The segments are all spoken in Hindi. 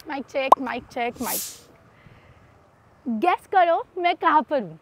Mic check mike check mike. Guess करो मैं कहाँ पर हूँ?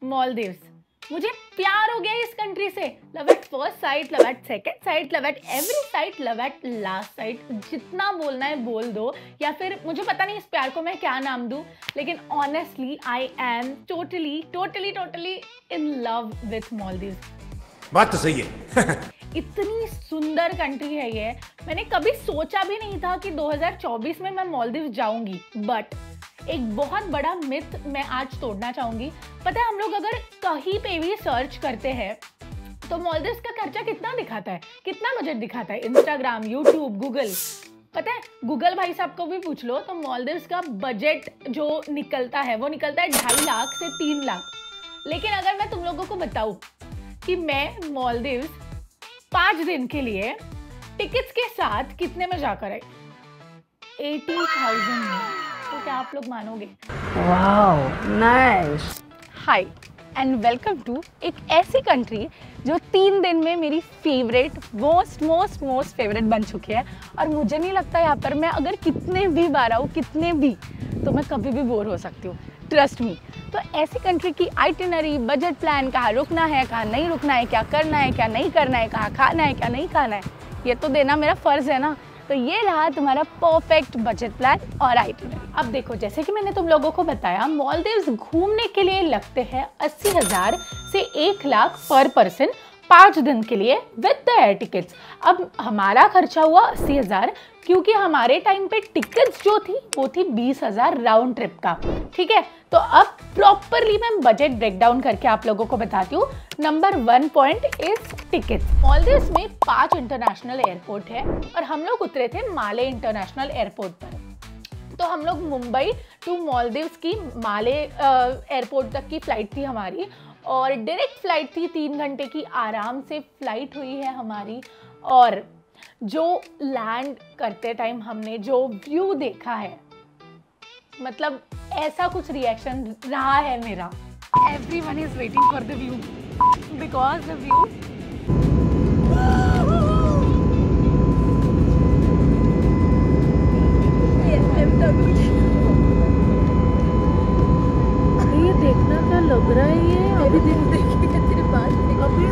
मालदीव्स। मुझे प्यार हो गया इस कंट्री से। Love at first sight, love at second site, love at every site, love at last site. जितना बोलना है बोल दो, या फिर मुझे पता नहीं इस प्यार को मैं क्या नाम दूं, लेकिन honestly I am totally in love with Maldives. बात तो सही है। इतनी सुंदर कंट्री है ये। मैंने कभी सोचा भी नहीं था कि 2024 में मैं मालदीव जाऊंगी, बट एक बहुत बड़ा मिथ मैं आज तोड़ना चाहूंगी। पता है, हम लोग अगर कहीं पे भी सर्च करते हैं तो मालदीव्स का खर्चा कितना दिखाता है, कितना बजट दिखाता है? Instagram, YouTube, Google. पता है, गूगल भाई साहब को भी पूछ लो तो मालदीव्स का बजट जो निकलता है वो निकलता है 2.5 लाख से 3 लाख। लेकिन अगर मैं तुम लोगों को बताऊं कि मैं मालदीव्स 5 दिन के लिए टिकट्स के साथ कितने में जाकर आई? 80,000 में। तो क्या आप लोग मानोगे? Wow, nice. Hi and welcome to एक ऐसी कंट्री जो 3 दिन में मेरी फेवरेट, मोस्ट फेवरेट बन चुकी है। और मुझे नहीं लगता यहाँ पर मैं अगर कितने भी बार आऊँ, कितने भी, तो मैं कभी भी बोर हो सकती हूँ, ट्रस्ट मी। तो ऐसी कंट्री की आइटिनरी, बजट प्लान, कहाँ रुकना है, कहाँ नहीं रुकना है, क्या करना है, क्या नहीं करना है, कहाँ खाना है, क्या नहीं खाना है, ये तो देना मेरा फर्ज है ना। तो ये रहा तुम्हारा परफेक्ट बजट प्लान और आइटिनरी। अब देखो, जैसे कि मैंने तुम लोगों को बताया, मालदीव्स घूमने के लिए लगते हैं 80,000 से 1 लाख पर पर्सन 5 दिन के लिए विद द एयर टिकट्स। अब हमारा खर्चा हुआ 80,000, क्योंकि हमारे टाइम पे टिकट्स जो थी वो थी 20,000 राउंड ट्रिप का। ठीक है, तो अब प्रॉपरली मैं बजट ब्रेकडाउन करके आप लोगों को बताती हूँ। Number 1 point is tickets. Maldives में 5 इंटरनेशनल एयरपोर्ट है और हम लोग उतरे थे माले इंटरनेशनल एयरपोर्ट पर। तो हम लोग मुंबई टू मालदीव्स की माले एयरपोर्ट तक की फ्लाइट थी हमारी, और डायरेक्ट फ्लाइट थी 3 घंटे की। आराम से फ्लाइट हुई है हमारी, और जो लैंड करते टाइम हमने जो व्यू देखा है, मतलब ऐसा कुछ रिएक्शन रहा है मेरा। Everyone is waiting for the view because the view ये देखना क्या लग रहा है ये अभी देखिए तेरे पास अभी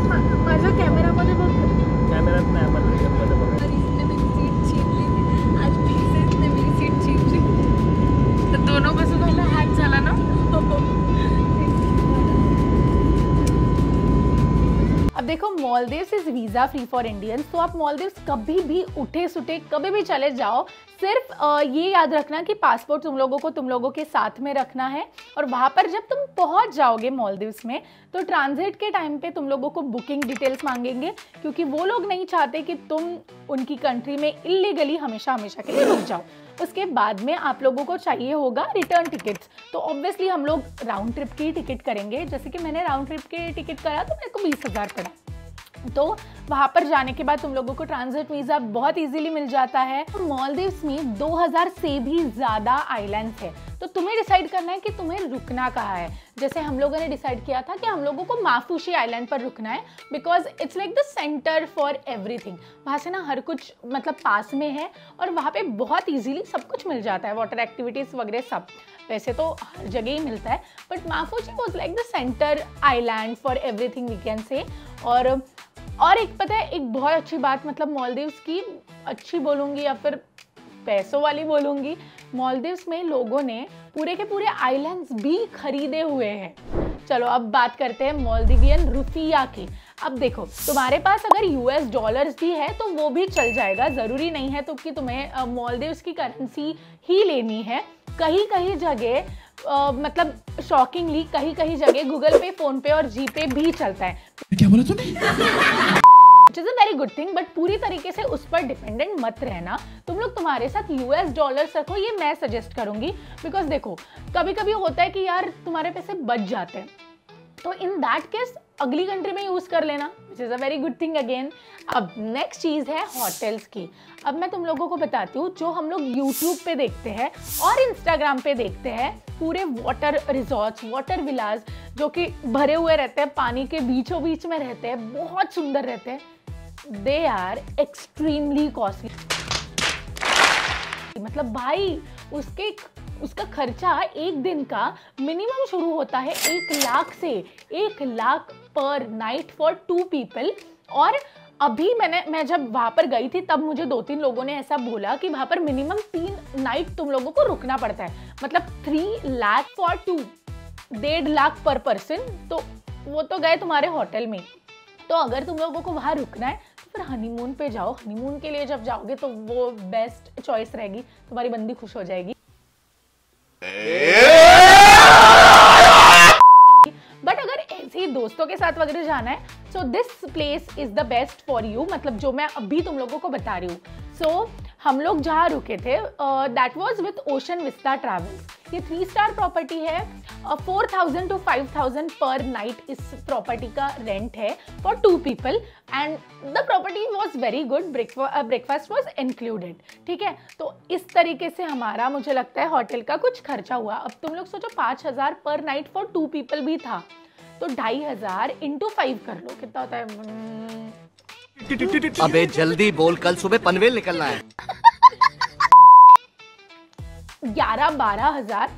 माझ्या कॅमेरामध्ये बघ, कॅमेरात नाही आपण रिअलमध्ये बघा। इसने मेरी सीट छीन ली, आज प्लीज ने मेरी सीट छीन ली, तो दोनों का सुना हाथ झाला ना। अब देखो, Maldives is visa free for Indians. तो आप मालदीव्स कभी भी उठे सुठे कभी भी चले जाओ। सिर्फ ये याद रखना कि पासपोर्ट तुम लोगों के साथ में रखना है। और वहाँ पर जब तुम पहुँच जाओगे मालदीव्स में, तो ट्रांजिट के टाइम पे तुम लोगों को बुकिंग डिटेल्स मांगेंगे, क्योंकि वो लोग नहीं चाहते कि तुम उनकी कंट्री में इलीगली हमेशा के लिए रुक जाओ। उसके बाद में आप लोगों को चाहिए होगा रिटर्न टिकट्स। तो ऑब्वियसली हम लोग राउंड ट्रिप की टिकट करेंगे। जैसे कि मैंने राउंड ट्रिप की टिकट करा तो मेरे को 20,000 पड़ा। तो वहाँ पर जाने के बाद तुम लोगों को ट्रांजिट वीज़ा बहुत इजीली मिल जाता है। तो मालदीव्स में 2000 से भी ज़्यादा आइलैंड्स है। तो तुम्हें डिसाइड करना है कि तुम्हें रुकना कहाँ है। जैसे हम लोगों ने डिसाइड किया था कि हम लोगों को माफूशी आइलैंड पर रुकना है, because it's like the centre for everything. वहाँ से ना हर कुछ मतलब पास में है, और वहाँ पे बहुत इजीली सब कुछ मिल जाता है, वाटर एक्टिविटीज़ वगैरह सब। वैसे तो हर जगह ही मिलता है, but Maafushi was like the centre island for everything we can say. और एक पता है, एक बहुत अच्छी बात, मतलब मालदीव्स की अच्छी बोलूँगी या फिर पैसों वाली बोलूँगी, मालदीव्स में लोगों ने पूरे के पूरे आइलैंड्स भी खरीदे हुए हैं। चलो अब बात करते हैं मालदीवियन रुपया की। अब देखो, तुम्हारे पास अगर US डॉलर्स भी है तो वो भी चल जाएगा, ज़रूरी नहीं है तो कि तुम्हें मालदीव्स की करेंसी ही लेनी है। कहीं जगह मतलब शॉकिंगली कहीं जगह गूगल पे, फोन पे और जी पे भी चलता है। क्या बोला तूने? Which is a very good thing, but पूरी तरीके से उस पर डिपेंडेंट मत रहना। तुम लोग तुम्हारे साथ US$ रखो, ये मैं सजेस्ट करूंगी। बिकॉज देखो कभी कभी होता है कि यार तुम्हारे पैसे बच जाते हैं, तो इन दैट केस अगली कंट्री में यूज कर लेना, which is a very good thing again. अब नेक्स्ट चीज है होटल्स की। अब मैं तुम लोगों को बताती हूँ, जो हम लोग यूट्यूब पे देखते हैं और इंस्टाग्राम पे देखते हैं, पूरे वाटर रिजॉर्ट्स, वाटर विलास जो कि भरे हुए रहते हैं, पानी के बीचों बीच में रहते हैं, बहुत सुंदर रहते हैं, दे आर एक्सट्रीमली कॉस्टली। मतलब भाई उसका खर्चा एक दिन का मिनिमम शुरू होता है 1 लाख से, 1 लाख पर नाइट फॉर 2 पीपल। और अभी मैं जब वहां पर गई थी तब मुझे 2-3 लोगों ने ऐसा बोला कि वहां पर मिनिमम 3 नाइट तुम लोगों को रुकना पड़ता है, मतलब 3 लाख फॉर 2, 1.5 लाख पर पर्सन। तो वो तो गए तुम्हारे होटल में। तो अगर तुम लोगों को वहां रुकना है तो फिर हनीमून पे जाओ। हनीमून के लिए जब जाओगे तो वो बेस्ट चॉइस रहेगी, तुम्हारी बंदी खुश हो जाएगी। बट अगर ऐसे ही दोस्तों के साथ वगैरह जाना है, so this place is the best for you, मतलब जो मैं अभी तुम लोगों को बता रही हूँ। सो हम लोग जहाँ रुके थे that was with Ocean Vista travels. ये 3 स्टार प्रॉपर्टी है। 4,000 to 5,000 पर नाइट इस प्रॉपर्टी का रेंट है for 2 people, and the property was very good. Breakfast was included. ठीक है, तो इस तरीके से हमारा, मुझे लगता है, होटल का कुछ खर्चा हुआ। अब तुम लोग सोचो 5,000 पर नाइट फॉर 2 पीपल भी था, तो 2,500 into 5 कर लो, कितना होता है? अबे जल्दी बोल, कल सुबह पनवेल निकलना है। 11-12 हजार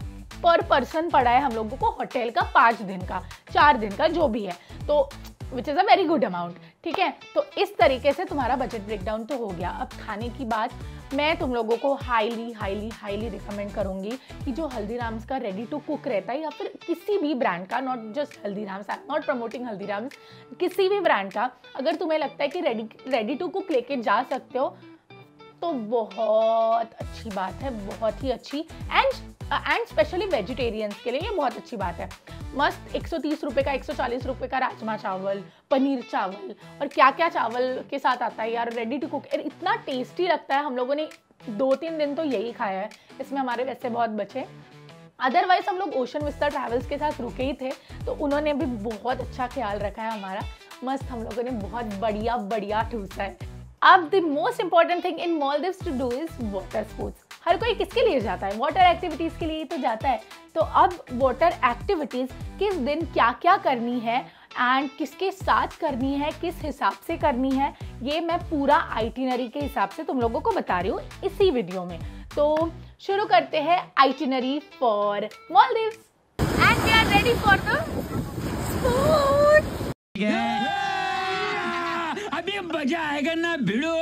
पर पर्सन पड़ा है हम लोगों को होटल का, 5 दिन का, 4 दिन का, जो भी है, तो which is a very good amount. ठीक है, तो इस तरीके से तुम्हारा बजट ब्रेकडाउन तो हो गया। अब खाने की बात, मैं तुम लोगों को हाईली रिकमेंड करूंगी कि जो हल्दीराम्स का रेडी टू कुक रहता है, या फिर किसी भी ब्रांड का, not just Haldiram's, I am not promoting Haldiram's, किसी भी ब्रांड का अगर तुम्हें लगता है कि रेडी टू कुक लेके जा सकते हो तो बहुत अच्छी बात है, बहुत ही अच्छी। एंड स्पेशली वेजिटेरियंस के लिए ये बहुत अच्छी बात है। मस्त 130 रुपये का, 140 रुपये का राजमा चावल, पनीर चावल, और क्या क्या चावल के साथ आता है यार, रेडी टू कुक, इतना टेस्टी लगता है। हम लोगों ने 2-3 दिन तो यही खाया है, इसमें हमारे वैसे बहुत बचे। अदरवाइज हम लोग ओशन विस्टा ट्रैवल्स के साथ रुके ही थे, तो उन्होंने भी बहुत अच्छा ख्याल रखा है हमारा। मस्त हम लोगों ने बहुत बढ़िया ठूसा है। अब the most important thing in Maldives to do is water sports. हर कोई किसके लिए जाता है? वाटर एक्टिविटीज के लिए तो जाता है। तो अब वाटर एक्टिविटीज किस दिन क्या क्या करनी है एंड किसके साथ करनी है, किस हिसाब से करनी है, ये मैं पूरा आइटिनरी के हिसाब से तुम लोगों को बता रही हूँ इसी वीडियो में। तो शुरू करते हैं itinerary for Maldives. And we are ready for the sport. अभी मजा आएगा ना भिड़ो।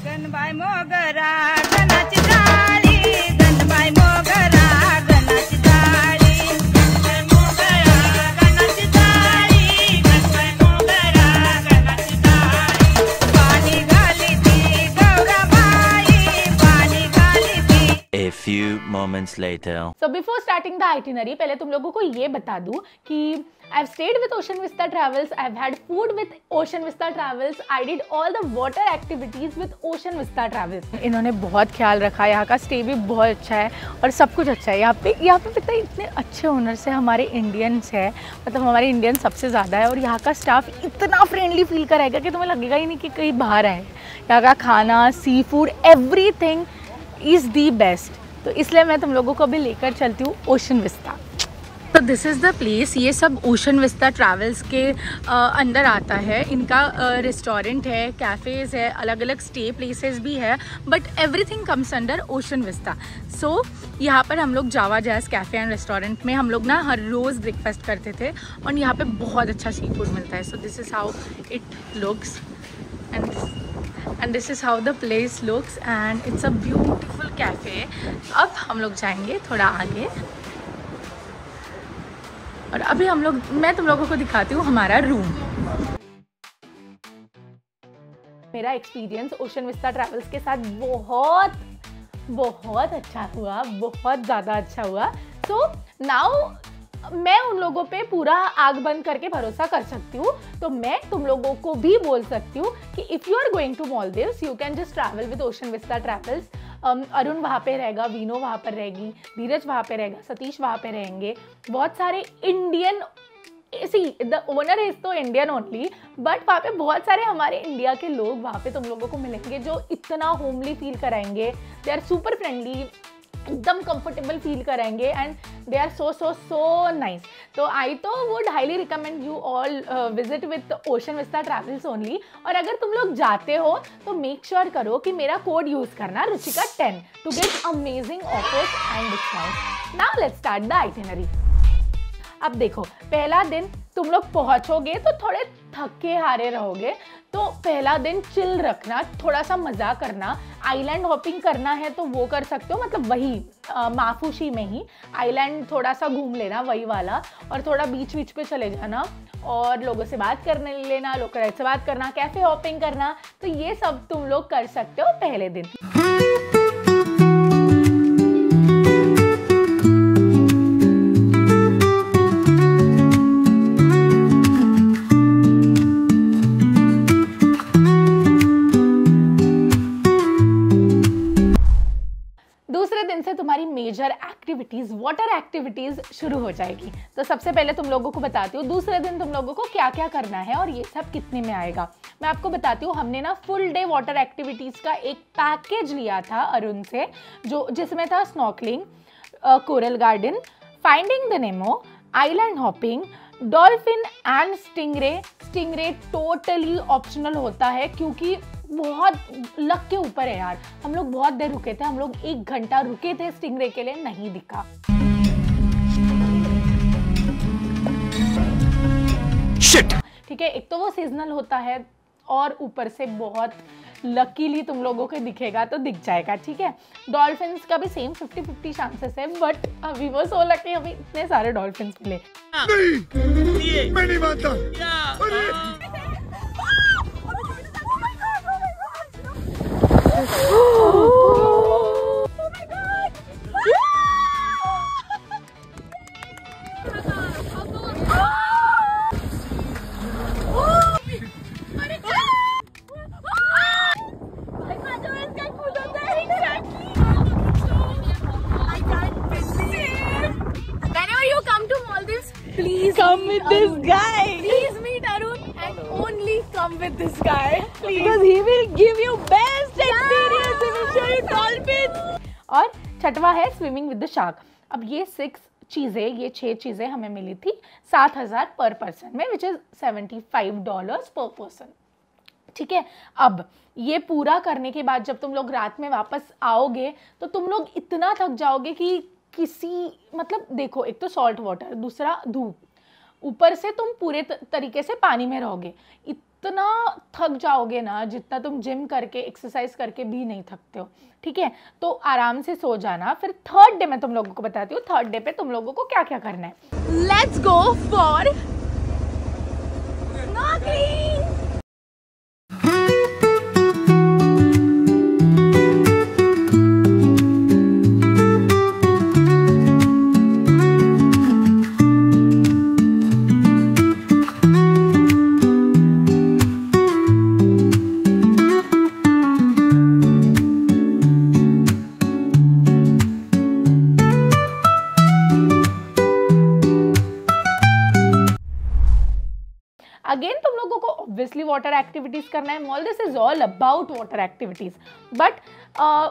गणबाई मोगरा गणाची डाळी, गणबाई मोगरा गणाची डाळी, गणबाई मोगरा गणाची डाळी, गणबाई मोगरा गणाची डाळी, पाणी घाली ती गौराबाई, पाणी घाली ती। A few moments later. So before starting the itinerary, पहले तुम लोगों को ये बता दूं कि I've stayed with Ocean Vista Travels, I've had food with Ocean Vista Travels, I did all the water activities with Ocean Vista Travels. इन्होंने बहुत ख्याल रखा, यहाँ का स्टे भी बहुत अच्छा है और सब कुछ अच्छा है। यहाँ पे पता है इतने अच्छे ओनर्स हैं, हमारे इंडियंस है, मतलब हमारे इंडियन सबसे ज़्यादा है, और यहाँ का स्टाफ इतना फ्रेंडली फील कराएगा कि तुम्हें लगेगा ही नहीं कि कहीं बाहर आए। यहाँ का खाना, seafood, everything is the best. तो इसलिए मैं तुम लोगों को अभी लेकर चलती हूँ ओशन विस्टा। तो दिस इज़ द प्लेस। ये सब ओशन विस्टा ट्रैवल्स के अंदर आता है। इनका रेस्टोरेंट है, कैफ़ेज़ है, अलग अलग स्टे प्लेसेस भी है, but everything comes under Ocean Vista. So यहाँ पर हम लोग Java Jazz Cafe and Restaurant में हम लोग ना हर रोज़ ब्रेकफास्ट करते थे, और यहाँ पे बहुत अच्छा सी फूड मिलता है। So this is how it looks and this is how the place looks and it's a beautiful cafe। अब हम लोग जाएंगे थोड़ा आगे, और अभी मैं तुम लोगों को दिखाती हूँ हमारा रूम। मेरा एक्सपीरियंस ओशन विस्टा ट्रैवल्स के साथ बहुत अच्छा हुआ, बहुत ज़्यादा अच्छा हुआ। सो नाउ मैं उन लोगों पे पूरा आग बंद करके भरोसा कर सकती हूँ, तो मैं तुम लोगों को भी बोल सकती हूँ कि if you are going to Maldives you can just travel with Ocean Vista Travels. Arun वहाँ पे रहेगा, वीनो वहाँ पर रहेगी, धीरज वहाँ पे रहेगा, सतीश वहाँ पे रहेंगे, बहुत सारे Indian, see the owner is तो इंडियन ओनली, बट वहाँ पे बहुत सारे हमारे इंडिया के लोग वहाँ पे तुम लोगों को मिलेंगे जो इतना होमली फील कराएंगे। दे आर सुपर फ्रेंडली, एकदम कंफर्टेबल फील कराएंगे and they are so nice. तो आई तो would highly recommend you all visit with Ocean Vista Travels only. और अगर तुम लोग जाते हो तो मेक श्योर करो कि मेरा कोड यूज़ करना Ruchika 10 to get amazing offers and discount. Now let's start the itinerary. अब देखो, पहला दिन तुम लोग पहुंचोगे तो थोड़े थके हारे रहोगे, तो पहला दिन चिल रखना, थोड़ा सा मजा करना। आइलैंड हॉपिंग करना है तो वो कर सकते हो, मतलब वही माफूशी में ही आइलैंड थोड़ा सा घूम लेना वही वाला, और थोड़ा बीच बीच पे चले जाना और लोगों से बात करने लेना, लोकल से बात करना, कैफे हॉपिंग करना। तो ये सब तुम लोग कर सकते हो पहले दिन। से तुम्हारी मेजर एक्टिविटीज, वाटर एक्टिविटीज शुरू हो जाएगी। तो सबसे पहले तुम लोगों को बताती हूँ दूसरे दिन तुम लोगों को क्या क्या करना है और ये सब कितने में आएगा। मैं आपको बताती हूँ, हमने ना फुल डे वाटर एक्टिविटीज का एक पैकेज लिया था अरुण से, जिसमें था snorkelling, coral garden, finding the Nemo, island hopping, dolphin and stingray. Stingray totally optional होता है क्योंकि बहुत लक के ऊपर है यार। हम लोग बहुत देर रुके थे, हम लोग 1 घंटा रुके थे स्टिंगरे के लिए, नहीं दिखा। शिट। ठीक है, एक तो वो सीजनल होता है और ऊपर से बहुत लकीली तुम लोगों को दिखेगा तो दिख जाएगा। ठीक है, डॉल्फिन्स का भी सेम 50-50 चांसेस है, बट अभी वो सो लकी, अभी इतने सारे डॉल्फिन्स मिले। नहीं, मैं नहीं मानता। Please come with this guy. Please meet Arun and only come with this guy. Please. Because he will give you best experience. He will show you dolphins. और छठवा है स्विमिंग विद द शार्क। अब ये 6 चीजें हमें मिली थी 7,000 पर पर्सन में, विच इज $75 पर पर्सन। ठीक है, अब ये पूरा करने के बाद जब तुम लोग रात में वापस आओगे तो तुम लोग इतना थक जाओगे कि मतलब देखो, एक तो सॉल्ट वाटर, दूसरा धूप, ऊपर से तुम पूरे तरीके से पानी में रहोगे, इतना थक जाओगे ना जितना तुम जिम करके एक्सरसाइज करके भी नहीं थकते हो। ठीक है, तो आराम से सो जाना। फिर थर्ड डे मैं तुम लोगों को बताती हूँ, थर्ड डे पे तुम लोगों को क्या क्या करना है। Let's go for snorkeling. Again तुम लोगों को ऑब्वियसली वाटर एक्टिविटीज करना है। Maldives is all about water activities, but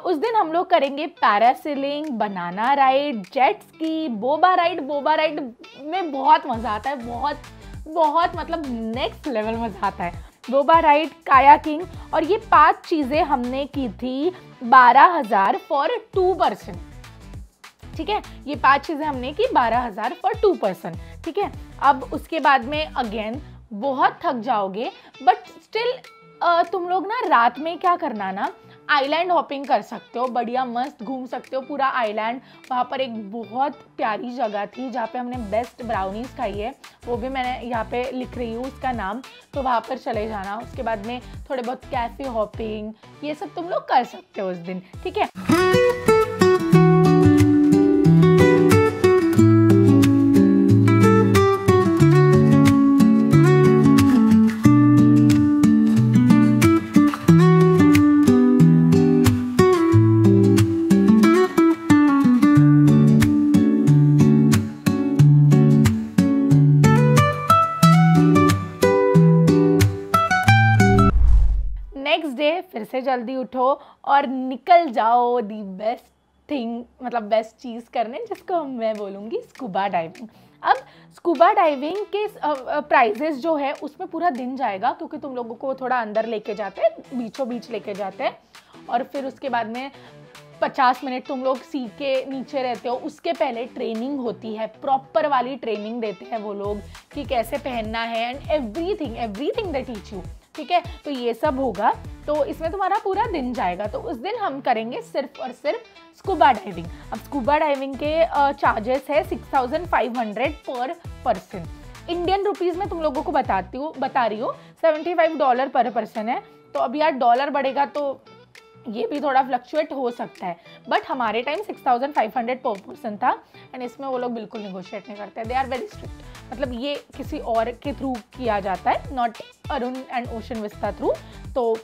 उस दिन हम लोग करेंगे parasailing, banana ride, jet ski, Boba ride. Boba ride में बहुत मजा आता है, बहुत मतलब नेक्स्ट लेवल मजा आता है। बोबा राइड, कायाकिंग, और ये 5 चीजें हमने की थी 12,000 फॉर 2 पर्सन। ठीक है, ये 5 चीजें हमने की 12,000 फॉर 2 पर्सन। ठीक है, अब उसके बाद में अगेन बहुत थक जाओगे, बट स्टिल तुम लोग ना रात में क्या करना ना, आइलैंड हॉपिंग कर सकते हो, बढ़िया मस्त घूम सकते हो पूरा आइलैंड। वहाँ पर एक बहुत प्यारी जगह थी जहाँ पे हमने बेस्ट ब्राउनीज खाई है, वो भी मैंने यहाँ पे लिख रही हूँ उसका नाम, तो वहाँ पर चले जाना। उसके बाद में थोड़े बहुत कैफे हॉपिंग, ये सब तुम लोग कर सकते हो उस दिन। ठीक है, फिर से जल्दी उठो और निकल जाओ दी बेस्ट थिंग, मतलब बेस्ट चीज़ करने, जिसको मैं बोलूँगी स्कूबा डाइविंग। अब स्कूबा डाइविंग के प्राइजेस जो है उसमें पूरा दिन जाएगा, क्योंकि तुम लोगों को थोड़ा अंदर लेके जाते हैं, बीचों बीच लेके जाते हैं, और फिर उसके बाद में 50 मिनट तुम लोग सी के नीचे रहते हो। उसके पहले ट्रेनिंग होती है, प्रॉपर वाली ट्रेनिंग देते हैं वो लोग कि कैसे पहनना है, and everything they teach you, ठीक है। तो ये सब होगा, तो इसमें तुम्हारा पूरा दिन जाएगा। तो उस दिन हम करेंगे सिर्फ और सिर्फ स्कूबा डाइविंग। अब स्कूबा डाइविंग के चार्जेस है 6500 पर पर्सन। इंडियन रुपीज़ में तुम लोगों को बता रही हूँ $75 पर पर्सन है। तो अब यार डॉलर बढ़ेगा तो ये भी थोड़ा फ्लक्चुएट हो सकता है, बट हमारे टाइम 6500 पर पर्सन था, एंड इसमें वो लोग बिल्कुल निगोशिएट नहीं करते, दे आर वेरी स्ट्रिक्ट। मतलब ये किसी और के थ्रू किया जाता है, not Arun and ocean vista through. तो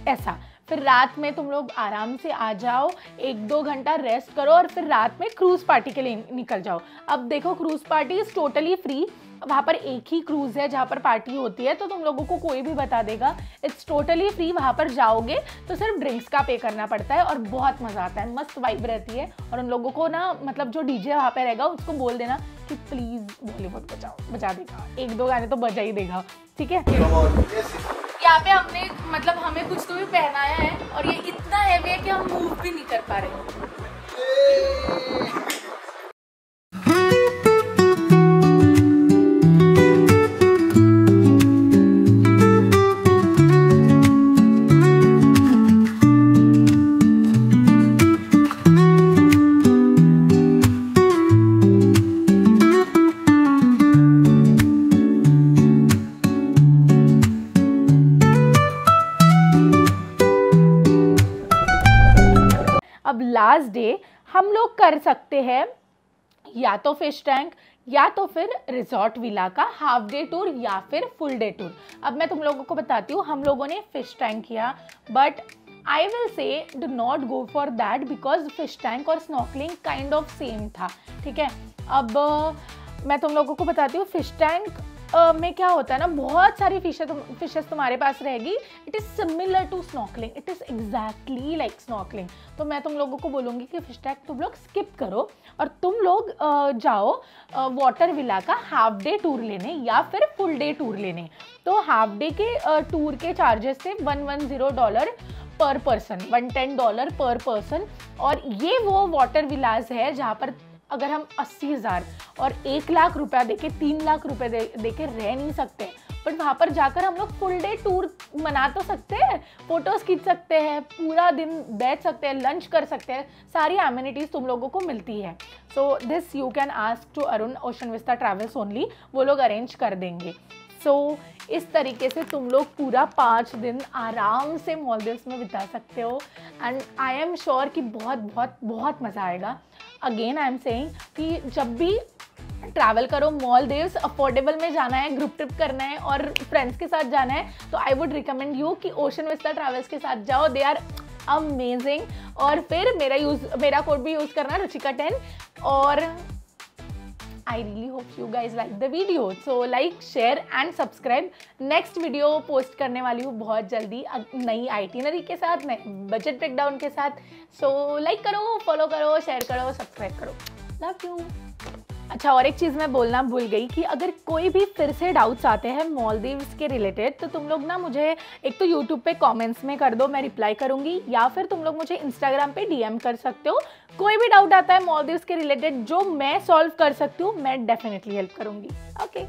ऐसा फिर रात में तुम लोग आराम से आ जाओ, 1-2 घंटा रेस्ट करो, और फिर रात में क्रूज़ पार्टी के लिए निकल जाओ। अब देखो cruise party is totally free, वहाँ पर एक ही क्रूज़ है जहाँ पर पार्टी होती है, तो तुम लोगों को कोई भी बता देगा, इट्स टोटली फ्री। वहाँ पर जाओगे तो सिर्फ ड्रिंक्स का पे करना पड़ता है, और बहुत मज़ा आता है, मस्त वाइब रहती है। और उन लोगों को ना, मतलब जो डीजे वहाँ पे रहेगा उसको बोल देना कि प्लीज़ बॉलीवुड बजा देगा, 1-2 गाने तो बजा ही देगा, ठीक है। यहाँ पे हमने मतलब हमें कुछ तो भी पहनाया है, और ये इतना हैवी है कि हम मूव भी नहीं कर पा रहे। अब लास्ट डे हम लोग कर सकते हैं या तो फिश टैंक, या तो फिर रिजॉर्ट विला का हाफ डे टूर, या फिर फुल डे टूर। अब मैं तुम लोगों को बताती हूँ, हम लोगों ने फिश टैंक किया, but I will say do not go for that, because fish tank और स्नॉर्कलिंग काइंड ऑफ सेम था, ठीक है। अब मैं तुम लोगों को बताती हूँ, फिश टैंक में क्या होता है ना, बहुत सारी फिशेस तुम्हारे पास रहेगी। It is similar to snorkelling, it is exactly like snorkelling. तो मैं तुम लोगों को बोलूँगी कि फिश टैंक तुम लोग स्किप करो, और तुम लोग जाओ वाटर विला का हाफ डे टूर लेने, या फिर फुल डे टूर लेने। तो हाफ डे के टूर के चार्जेस थे $110 पर पर्सन, $110 पर पर्सन। और ये वो वाटर विलास है जहाँ पर अगर हम 80,000 और 1 लाख रुपया देके 3 लाख रुपए देके रह नहीं सकते, बट वहाँ पर जाकर हम लोग फुल डे टूर मना तो सकते हैं, फोटोज़ खींच सकते हैं, पूरा दिन बैठ सकते हैं, लंच कर सकते हैं, सारी एमिनिटीज़ तुम लोगों को मिलती है। So this you can ask to Arun Ocean Vista Travels only, वो लोग अरेंज कर देंगे। सो इस तरीके से तुम लोग पूरा 5 दिन आराम से मालदीव्स में बिता सकते हो, एंड आई एम श्योर कि बहुत बहुत बहुत मज़ा आएगा। अगेन आई एम सेइंग कि जब भी ट्रैवल करो मालदीव्स, अफोर्डेबल में जाना है, ग्रुप ट्रिप करना है और फ्रेंड्स के साथ जाना है, तो आई वुड रिकमेंड यू कि ओशन विस्ता ट्रैवल्स के साथ जाओ, दे आर अमेजिंग। और फिर मेरा कोड भी यूज़ करना, रुचिका 10। और I really hope you guys like the video. So like, share and subscribe. Next video post करने वाली हूँ बहुत जल्दी, नई आइटिनरी के साथ, नए बजट ब्रेकडाउन के साथ। So like करो, फॉलो करो, शेयर करो, सब्सक्राइब करो। Love you. अच्छा, और एक चीज़ मैं बोलना भूल गई कि अगर कोई भी फिर से डाउट्स आते हैं मालदीव्स के रिलेटेड, तो तुम लोग ना मुझे एक तो यूट्यूब पे कमेंट्स में कर दो, मैं रिप्लाई करूँगी, या फिर तुम लोग मुझे इंस्टाग्राम पे DM कर सकते हो। कोई भी डाउट आता है मालदीव्स के रिलेटेड जो मैं सॉल्व कर सकती हूँ, मैं डेफिनेटली हेल्प करूँगी। ओके।